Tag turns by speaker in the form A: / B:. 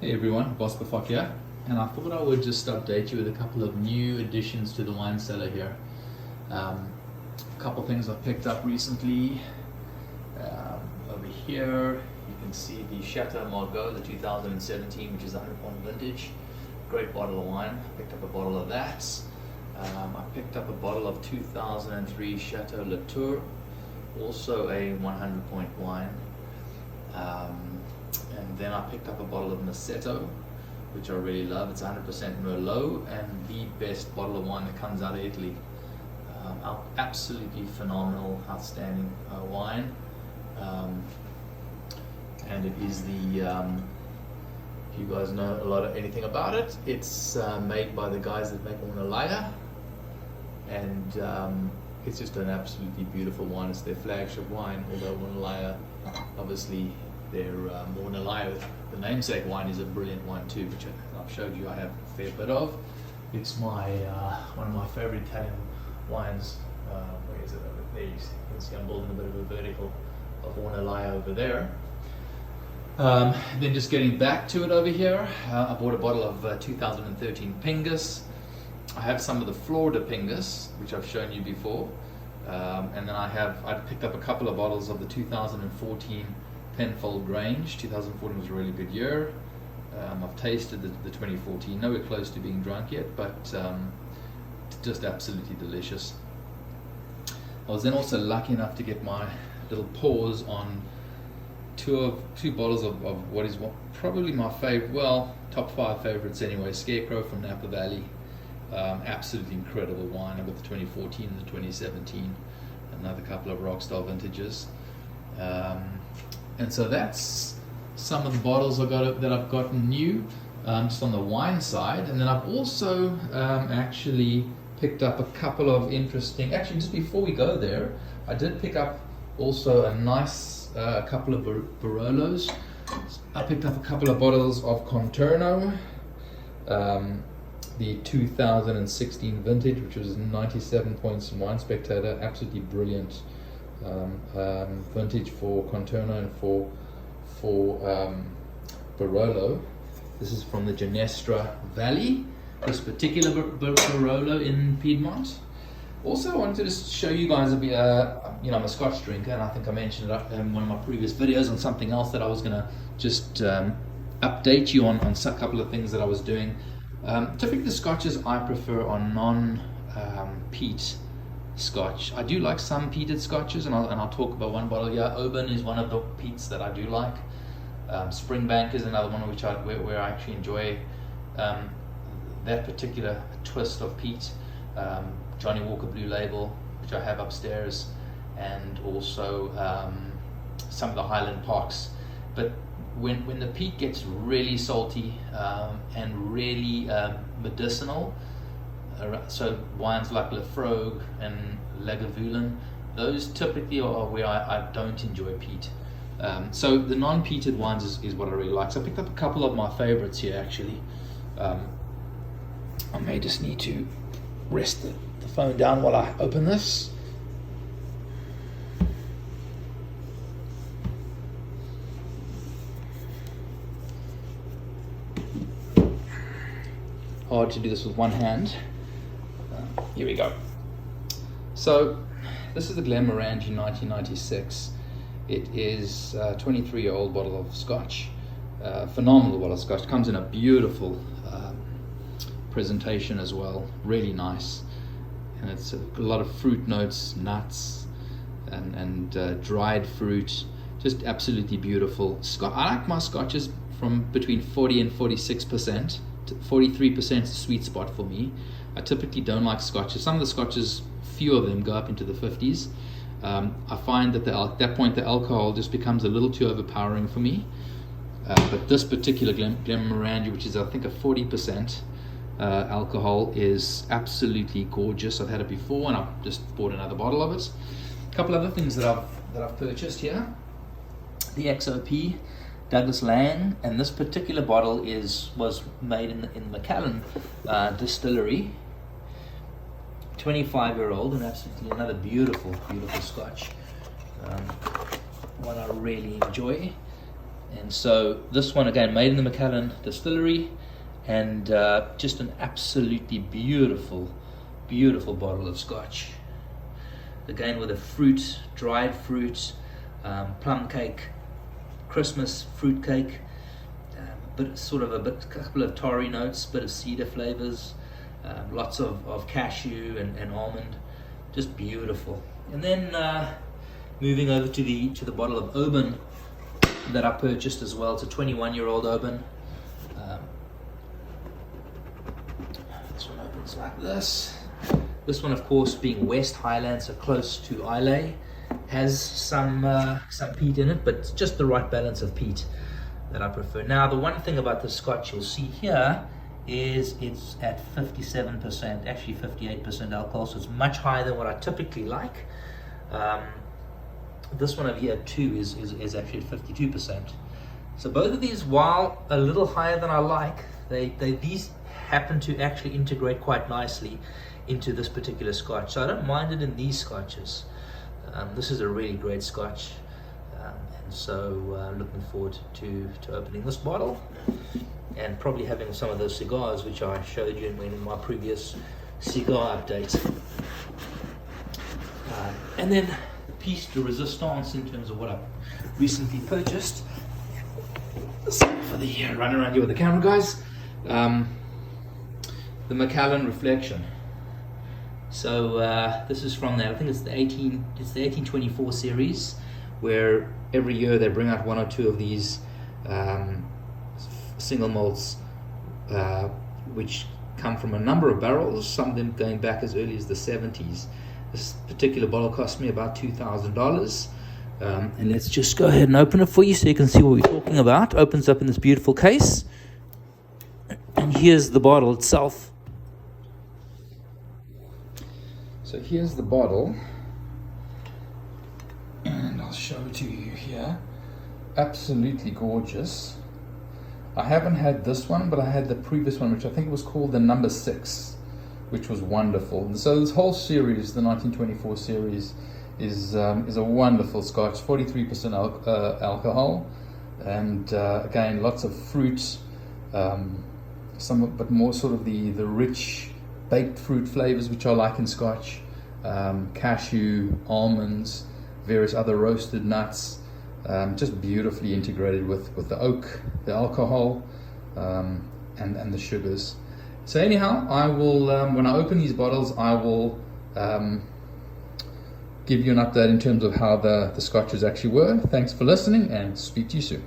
A: Hey everyone, Boss Bafok here, and I thought I would just update you with a couple of new additions to the wine cellar here. A couple things I've picked up recently. Over here, you can see the Chateau Margaux, the 2017, which is 100 pound vintage. Great bottle of wine. Picked up a bottle of that. I picked up a bottle of 2003 Chateau Latour, also a 100 point wine. And then I picked up a bottle of Massetto, which I really love. It's 100% Merlot and the best bottle of wine that comes out of Italy. Absolutely phenomenal, outstanding wine. And it is the, if you guys know anything about it, it's made by the guys that make Ornellaia. And it's just an absolutely beautiful wine. It's their flagship wine, although Ornellaia, obviously, their Ornellaia, the namesake wine, is a brilliant wine too, which I've showed you I have a fair bit of. It's my one of my favorite Italian wines. Where is it over there? You can see I'm building a bit of a vertical of Ornellaia over there. Then just getting back to it over here, I bought a bottle of 2013 Pingus. I have some of the Florida Pingus, which I've shown you before. And then I picked up a couple of bottles of the 2014 Penfold Grange. 2014 was a really good year. I've tasted the 2014, nowhere close to being drunk yet, but just absolutely delicious. I was then also lucky enough to get my little paws on two bottles of what is probably my favorite, well, top 5 favorites anyway, Scarecrow from Napa Valley. Absolutely incredible wine. I've got the 2014 and the 2017, another couple of Rockstar vintages. And so that's some of the bottles that I've gotten new, just on the wine side. And then I've also actually picked up a couple of interesting, actually just before we go there, I did pick up also a nice couple of Barolos. I picked up a couple of bottles of Conterno, the 2016 vintage, which was 97 points in Wine Spectator. Absolutely brilliant vintage for Conterno and for Barolo. This is from the Ginestra Valley, this particular Barolo in Piedmont. Also, I wanted to just show you guys a bit, I'm a Scotch drinker, and I think I mentioned it in one of my previous videos on something else that I was going to just update you on a couple of things that I was doing. Typically the Scotches I prefer are non-peat Scotch. I do like some peated Scotches, and I'll talk about one bottle here. Oban is one of the peats that I do like. Springbank is another one where I actually enjoy that particular twist of peat. Johnny Walker Blue Label, which I have upstairs, and also some of the Highland Parks. But when the peat gets really salty and really medicinal, so wines like Lafrogue and Lagavulin, those typically are where I don't enjoy peat. So the non-peated wines is what I really like. So I picked up a couple of my favorites here actually. I may just need to rest the phone down while I open this. Hard to do this with one hand. Here we go. So this is the Glenmorangie 1996. It is a 23-year-old bottle of Scotch. Phenomenal bottle of Scotch. Comes in a beautiful presentation as well. Really nice. And it's a lot of fruit notes, nuts, and dried fruit. Just absolutely beautiful. I like my Scotches from between 40 and 46%. 43% is a sweet spot for me. I typically don't like Scotches. Some of the Scotches, few of them go up into the 50s. I find that at that point the alcohol just becomes a little too overpowering for me. But this particular Glenmorangie, which is I think a 40% alcohol, is absolutely gorgeous. I've had it before, and I've just bought another bottle of it. A couple other things that I've purchased here: the XOP Douglas Lang, and this particular bottle was made in Macallan distillery. 25-year-old, and absolutely another beautiful Scotch. One I really enjoy. And so this one again made in the Macallan distillery, and just an absolutely beautiful bottle of Scotch. Again with a fruit, dried fruit, plum cake, Christmas fruit cake, but sort of a couple of tarry notes, bit of cedar flavors, lots of cashew and almond, just beautiful. And then moving over to the bottle of Oban that I purchased as well. It's a 21-year-old Oban. This one opens like this. This one, of course, being West Highland, so close to Islay, has some peat in it, but just the right balance of peat that I prefer. Now, the one thing about the Scotch you'll see here is it's at 57%, actually 58% alcohol, so it's much higher than what I typically like. This one over here too is actually at 52%. So both of these, while a little higher than I like, these happen to actually integrate quite nicely into this particular Scotch. So I don't mind it in these Scotches. This is a really great Scotch, and so looking forward to opening this bottle and probably having some of those cigars which I showed you in my previous cigar update. And then piece de resistance in terms of what I've recently purchased. For the run around here with the camera, guys. The Macallan Reflection. So this is from I think it's the 1824 series, where every year they bring out one or two of these single malts, which come from a number of barrels, some of them going back as early as the 70s. This particular bottle cost me about $2,000. And let's just go ahead and open it for you so you can see what we're talking about. Opens up in this beautiful case. And here's the bottle itself. So here's the bottle. And I'll show it to you here. Absolutely gorgeous. I haven't had this one, but I had the previous one, which I think was called the number 6, which was wonderful. And so this whole series, the 1924 series, is a wonderful Scotch, 43% alcohol, and again lots of fruit, but more sort of the rich baked fruit flavors which I like in Scotch, cashew, almonds, various other roasted nuts, just beautifully integrated with the oak, the alcohol, and the sugars. So anyhow, I will when I open these bottles, I will give you an update in terms of how the Scotches actually were. Thanks for listening, and speak to you soon.